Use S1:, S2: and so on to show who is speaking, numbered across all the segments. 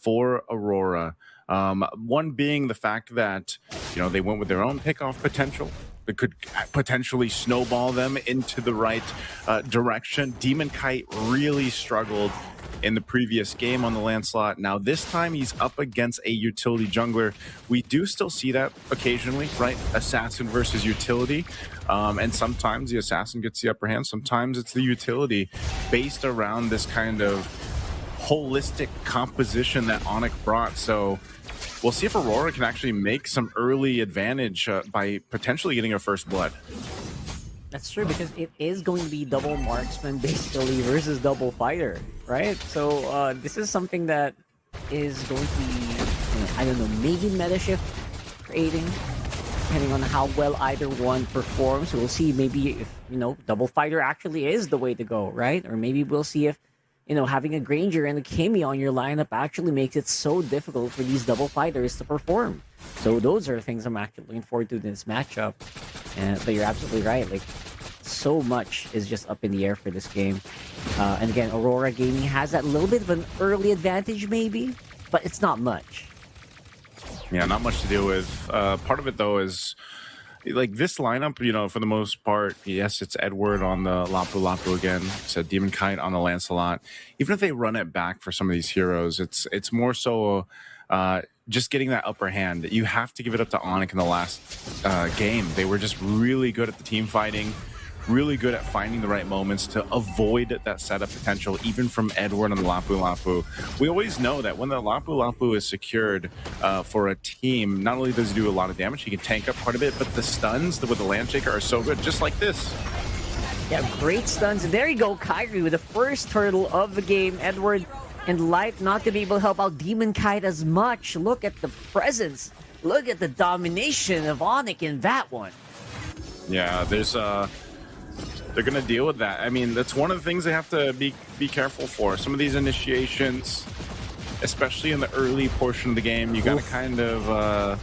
S1: for Aurora. One being the fact that, they went with their own pickoff potential that could potentially snowball them into the right direction. Demon Kite really struggled in the previous game on the Lancelot. Now this time he's up against a utility jungler. We do still see that occasionally, right? Assassin versus utility. And sometimes the assassin gets the upper hand. Sometimes it's the utility, based around this kind of holistic composition that Onic brought. So we'll see if Aurora can actually make some early advantage by potentially getting her first blood.
S2: That's true, because it is going to be double marksman basically versus double fighter, right? So this is something that is going to be, I don't know, maybe meta shift creating, depending on how well either one performs. We'll see maybe if, double fighter actually is the way to go, right? Or maybe we'll see if, having a Granger and a Kimi on your lineup actually makes it so difficult for these double fighters to perform. So those are things I'm actually looking forward to in this matchup. But you're absolutely right. Like, so much is just up in the air for this game. And again, Aurora Gaming has that little bit of an early advantage, maybe, but it's not much.
S1: Yeah, not much to deal with. Part of it, though, is like this lineup, for the most part, yes, it's Edward on the Lapu Lapu again. It's a Demon Kite on the Lancelot. Even if they run it back for some of these heroes, it's more so just getting that upper hand. You have to give it up to Onic in the last game. They were just really good at the team fighting, really good at finding the right moments to avoid that setup potential, even from Edward on the Lapu Lapu. We always know that when the Lapu Lapu is secured for a team, not only does he do a lot of damage, he can tank up quite a bit, but the stuns with the Landshaker are so good, just like this.
S2: Yeah, great stuns. And there you go, Kyrie with the first turtle of the game. Edward and Light not to be able to help out Demon Kite as much. Look at the presence. Look at the domination of Onic in that one.
S1: Yeah, they're going to deal with that. I mean, that's one of the things they have to be careful for. Some of these initiations, especially in the early portion of the game, you got to kind of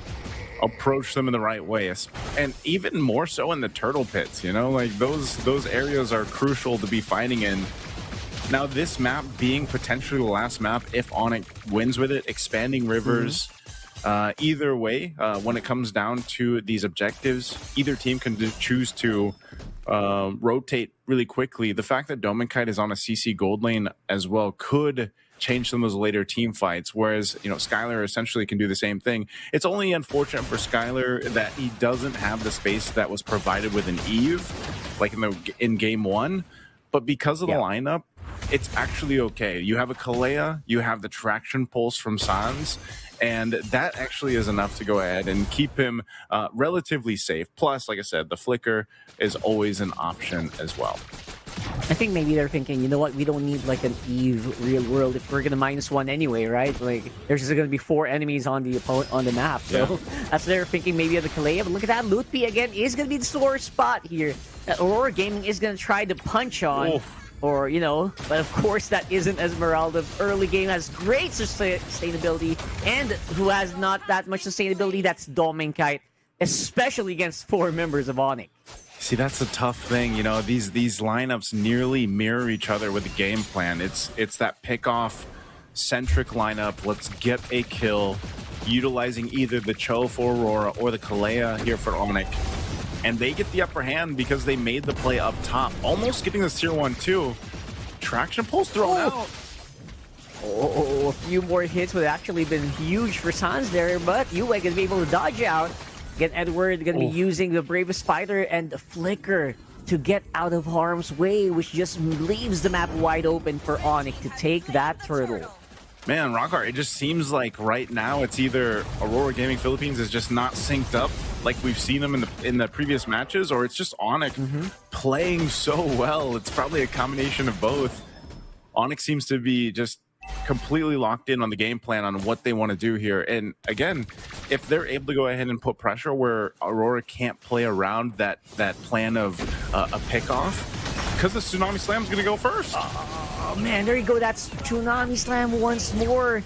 S1: approach them in the right way. And even more so in the turtle pits, like those areas are crucial to be fighting in. Now, this map being potentially the last map, if Onic wins with it, expanding rivers, either way, when it comes down to these objectives, either team can choose to rotate really quickly. The fact that Dominkite is on a CC gold lane as well could change some of those later team fights, whereas Skylar essentially can do the same thing. It's only unfortunate for Skylar that he doesn't have the space that was provided with an Eve, like in game one. But because of the lineup, it's actually okay. You have a Kalea, you have the traction pulse from Sans, and that actually is enough to go ahead and keep him relatively safe. Plus, like I said, the flicker is always an option as well.
S2: I think maybe they're thinking, you know what, we don't need like an Eve real world if we're gonna -1 anyway, right? Like there's just gonna be 4 enemies on the map. So that's they're thinking maybe of the Kalea. But look at that, Lutpi again is gonna be the sore spot here. Aurora Gaming is gonna try to punch on. Or, but of course that isn't Esmeralda. Early game has great sustainability, and who has not that much sustainability, that's Dominkite, especially against 4 members of Onic.
S1: See, that's a tough thing. These lineups nearly mirror each other with the game plan. It's that pick-off centric lineup. Let's get a kill, utilizing either the Cho for Aurora or the Kalea here for Onic. And they get the upper hand because they made the play up top, almost getting this tier 1 too. Traction pulse thrown out.
S2: A few more hits would have actually been huge for Sans there, but Yue going to be able to dodge out. Again, Edward going to be using the Bravest Spider and the Flicker to get out of harm's way, which just leaves the map wide open for Onic to take that turtle.
S1: Man, Rockhart, it just seems like right now it's either Aurora Gaming Philippines is just not synced up like we've seen them in the previous matches, or it's just Onic playing so well. It's probably a combination of both. Onic seems to be just completely locked in on the game plan on what they want to do here. And again, if they're able to go ahead and put pressure where Aurora can't play around that plan of a pick-off, because the Tsunami Slam is going to go first.
S2: Oh, man, there you go. That's Tsunami Slam once more.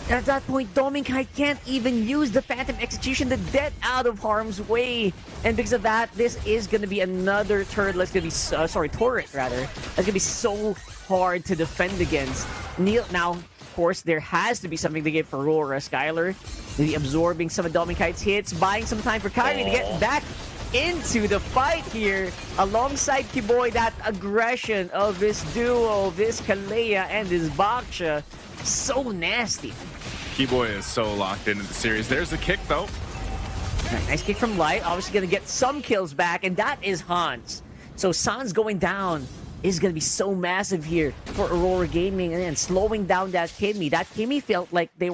S2: At that point, Dominkite can't even use the Phantom Execution to get out of harm's way. And because of that, this is going to be another turret. That's going to be, turret, rather. That's going to be so hard to defend against. Now, course, there has to be something to give for Aurora. Skylar, maybe absorbing some of Dominkite's hits, buying some time for Kyrie to get back into the fight here. Alongside Kiboy, that aggression of this duo, this Kalea and this Baksha, so nasty.
S1: Kiboy is so locked into the series. There's the kick, though.
S2: Nice kick from Light. Obviously going to get some kills back, and that is Hans. So Sans going down is going to be so massive here for Aurora Gaming, and then slowing down that Kimmy. That Kimmy felt like it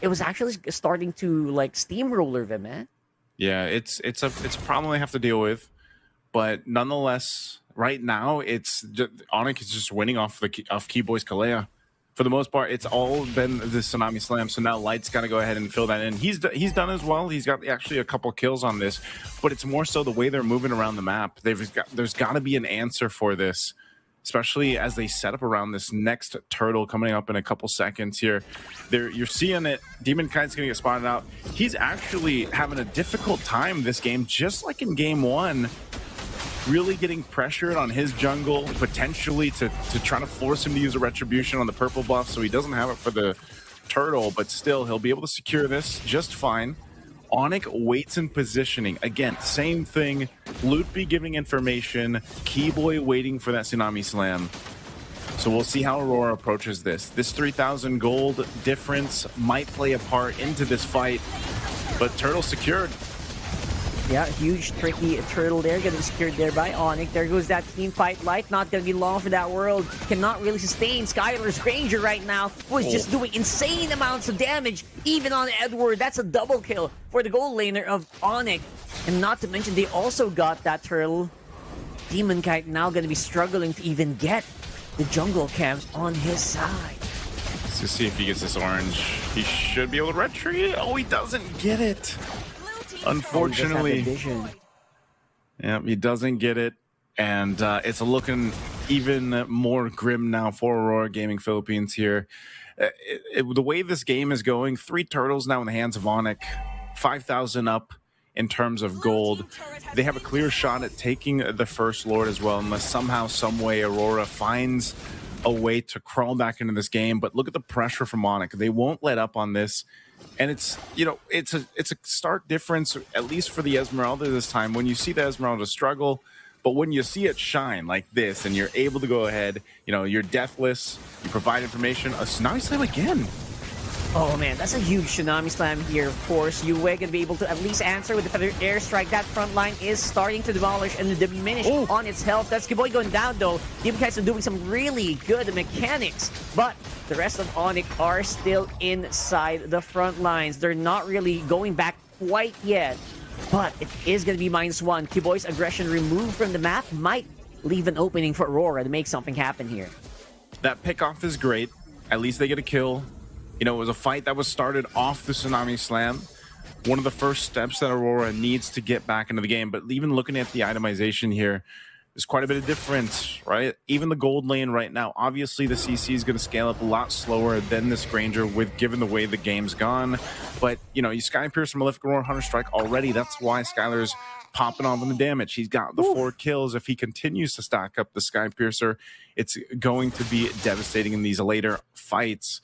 S2: was actually starting to like steamroller them, man.
S1: Yeah, it's a problem they have to deal with, but nonetheless, right now Onic is just winning off Keyboy's Kalea. For the most part, it's all been the Tsunami Slam. So now Light's got to go ahead and fill that in. He's done as well. He's got actually a couple kills on this, but it's more so the way they're moving around the map. There's got to be an answer for this, especially as they set up around this next turtle coming up in a couple seconds here. You're seeing it. Demon Kite's going to get spotted out. He's actually having a difficult time this game, just like in game one. Really getting pressured on his jungle, potentially to try to force him to use a retribution on the purple buff, so he doesn't have it for the turtle, but still, he'll be able to secure this just fine. Onic waits in positioning. Again, same thing. Lootby giving information. Keyboy waiting for that Tsunami Slam. So we'll see how Aurora approaches this. This 3,000 gold difference might play a part into this fight, but turtle secured.
S2: Yeah, huge, tricky turtle there, getting secured there by Onic. There goes that team fight. Light, not going to be long for that world. Cannot really sustain Skylar's Ranger right now, who is just doing insane amounts of damage, even on Edward. That's a double kill for the gold laner of Onic. And not to mention, they also got that turtle. Demon Kite now going to be struggling to even get the jungle camps on his side.
S1: Let's see if he gets this orange. He should be able to retreat. Oh, he doesn't get it. Unfortunately, yeah, he doesn't get it, and it's looking even more grim now for Aurora Gaming Philippines here. The way this game is going, 3 turtles now in the hands of Onic, 5,000 up in terms of gold. They have a clear shot at taking the first Lord as well, unless somehow, some way, Aurora finds a way to crawl back into this game. But look at the pressure from Onic. They won't let up on this. And it's a stark difference, at least for the Esmeralda this time, when you see the Esmeralda struggle, but when you see it shine like this and you're able to go ahead, you're deathless, you provide information, a Tsunami Slam again.
S2: Oh man, that's a huge Tsunami Slam here, of course. Yue going to be able to at least answer with the Feather Airstrike. That front line is starting to demolish and diminish on its health. That's Kiboy going down though. Demon Kites are doing some really good mechanics, but the rest of Onic are still inside the front lines. They're not really going back quite yet, but it is going to be -1. Kiboy's aggression removed from the map might leave an opening for Aurora to make something happen here.
S1: That pickoff is great. At least they get a kill. It was a fight that was started off the Tsunami Slam. One of the first steps that Aurora needs to get back into the game. But even looking at the itemization here, there's quite a bit of difference, right? Even the gold lane right now, obviously the CC is going to scale up a lot slower than this Granger given the way the game's gone. But, you Sky Piercer, Malefic Aurora, Hunter Strike already. That's why Skylar's popping off on the damage. He's got the 4 kills. If he continues to stack up the Sky Piercer, it's going to be devastating in these later fights.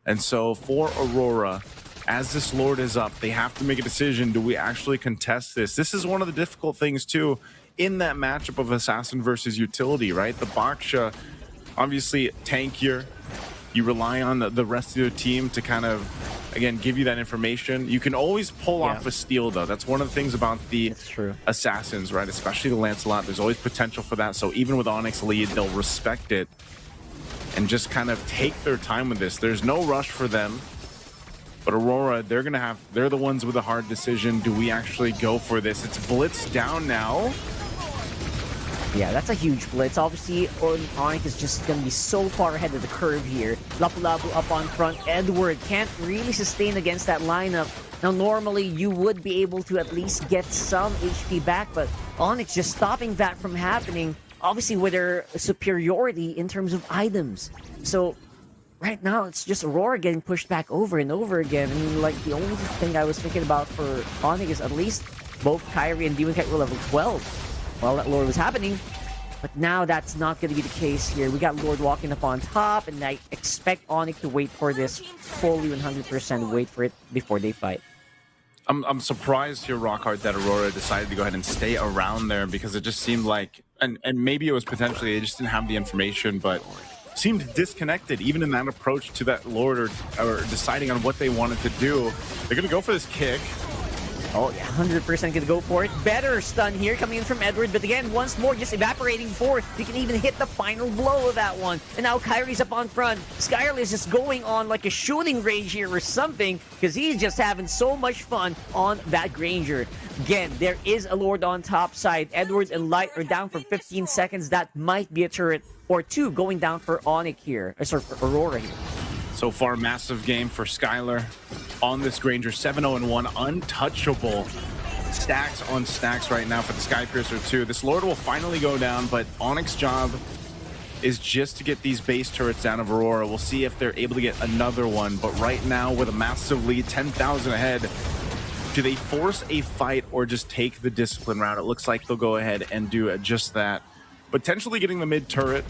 S1: And so for Aurora, as this Lord is up, they have to make a decision. Do we actually contest this? This is one of the difficult things, too, in that matchup of Assassin versus Utility, right? The Baksha, obviously tankier. You rely on the rest of your team to kind of, again, give you that information. You can always pull off a steal, though. That's one of the things about the Assassins, right? Especially the Lancelot. There's always potential for that. So even with Onyx lead, they'll respect it and just kind of take their time with this. There's no rush for them. But Aurora, they're the ones with a hard decision. Do we actually go for this? It's blitz down now.
S2: Yeah, that's a huge blitz. Obviously, Onic is just going to be so far ahead of the curve here. Lapu-Lapu up on front. Edward can't really sustain against that lineup. Now, normally, you would be able to at least get some HP back, but Onyx just stopping that from happening. Obviously, with their superiority in terms of items. So, right now, it's just Aurora getting pushed back over and over again. I mean, like, the only thing I was thinking about for Onic is at least both Kyrie and Demon Kite were level 12 while that lore was happening. But now that's not going to be the case here. We got Lord walking up on top, and I expect Onic to wait for this fully 100%, wait for it before they fight.
S1: I'm surprised here, Rockhard, that Aurora decided to go ahead and stay around there, because it just seemed like, and maybe it was potentially they just didn't have the information, but seemed disconnected even in that approach to that Lord, or deciding on what they wanted to do. They're going to go for this kick.
S2: Oh, yeah, 100% gonna go for it. Better stun here coming in from Edward, but again, once more, just evaporating forth. He can even hit the final blow of that one. And now Kyrie's up on front. Skylar is just going on like a shooting range here or something, because he's just having so much fun on that Granger. Again, there is a Lord on top side. Edwards and Light are down for 15 seconds. That might be a turret or two going down for Onic here. Sorry, for Aurora here.
S1: So far, massive game for Skylar on this Granger. 7-0-1, untouchable. Stacks on stacks right now for the Skypiercer too. This Lord will finally go down, but Onic's job is just to get these base turrets down of Aurora. We'll see if they're able to get another one, but right now with a massive lead, 10,000 ahead, do they force a fight or just take the discipline route? It looks like they'll go ahead and do just that. Potentially getting the mid turret.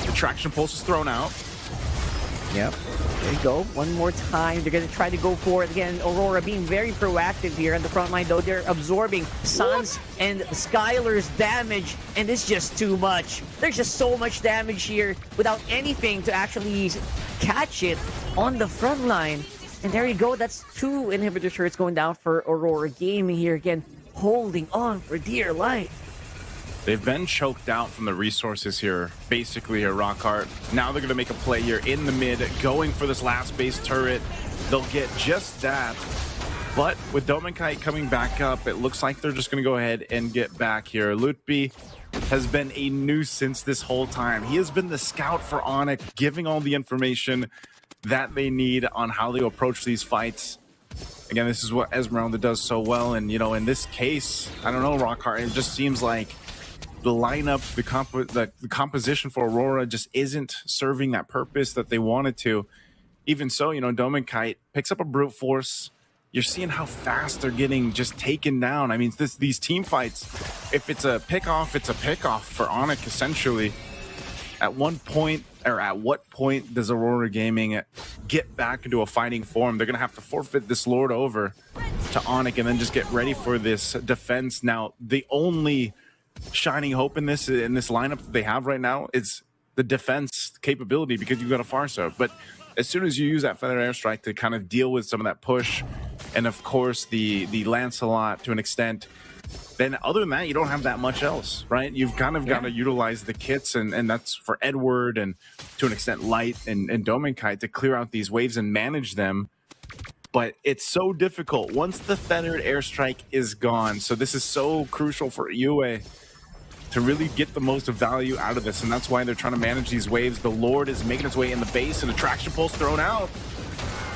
S1: The traction pulse is thrown out.
S2: Yep. There you go. One more time. They're going to try to go for it again. Aurora being very proactive here on the front line, though. They're absorbing Sans and Skylar's damage, and it's just too much. There's just so much damage here without anything to actually catch it on the front line. And there you go. That's two inhibitor turrets going down for Aurora Gaming here again, holding on for dear life.
S1: They've been choked out from the resources here, basically here, Rockhart. Now they're going to make a play here in the mid, going for this last base turret. They'll get just that. But with Dominkite coming back up, it looks like they're just going to go ahead and get back here. Lutby has been a nuisance this whole time. He has been the scout for Onic, giving all the information that they need on how they approach these fights. Again, this is what Esmeralda does so well. And, you know, in this case, I don't know, Rockhart, it just seems like the lineup, the composition for Aurora just isn't serving that purpose that they wanted to. Even so, you know, Dominkite picks up a brute force. You're seeing how fast they're getting just taken down. I mean, these team fights, if it's a pick-off, it's a pick-off for Onic, essentially. At one point, or at what point does Aurora Gaming get back into a fighting form? They're going to have to forfeit this Lord over to Onic and then just get ready for this defense. Now, the only shining hope in this lineup that they have right now is the defense capability, because you've got a Farsa. But as soon as you use that Feather Airstrike to kind of deal with some of that push, and of course the Lancelot to an extent, then other than that, you don't have that much else, right? You've kind of got to utilize the kits, and that's for Edward and to an extent Light and Dominkite to clear out these waves and manage them. But it's so difficult once the Feathered Airstrike is gone. So this is so crucial for UA to really get the most value out of this, and that's why they're trying to manage these waves. The Lord is making its way in the base, and a traction pulse thrown out.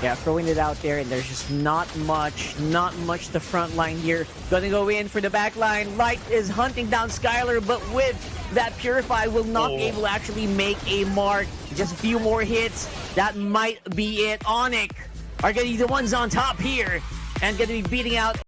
S2: Yeah, throwing it out there, and there's just not much the front line here. Gonna go in for the back line. Light is hunting down Skylar, but with that Purify will not be able to actually make a mark. Just a few more hits. That might be it. Onic are gonna be the ones on top here, and gonna be beating out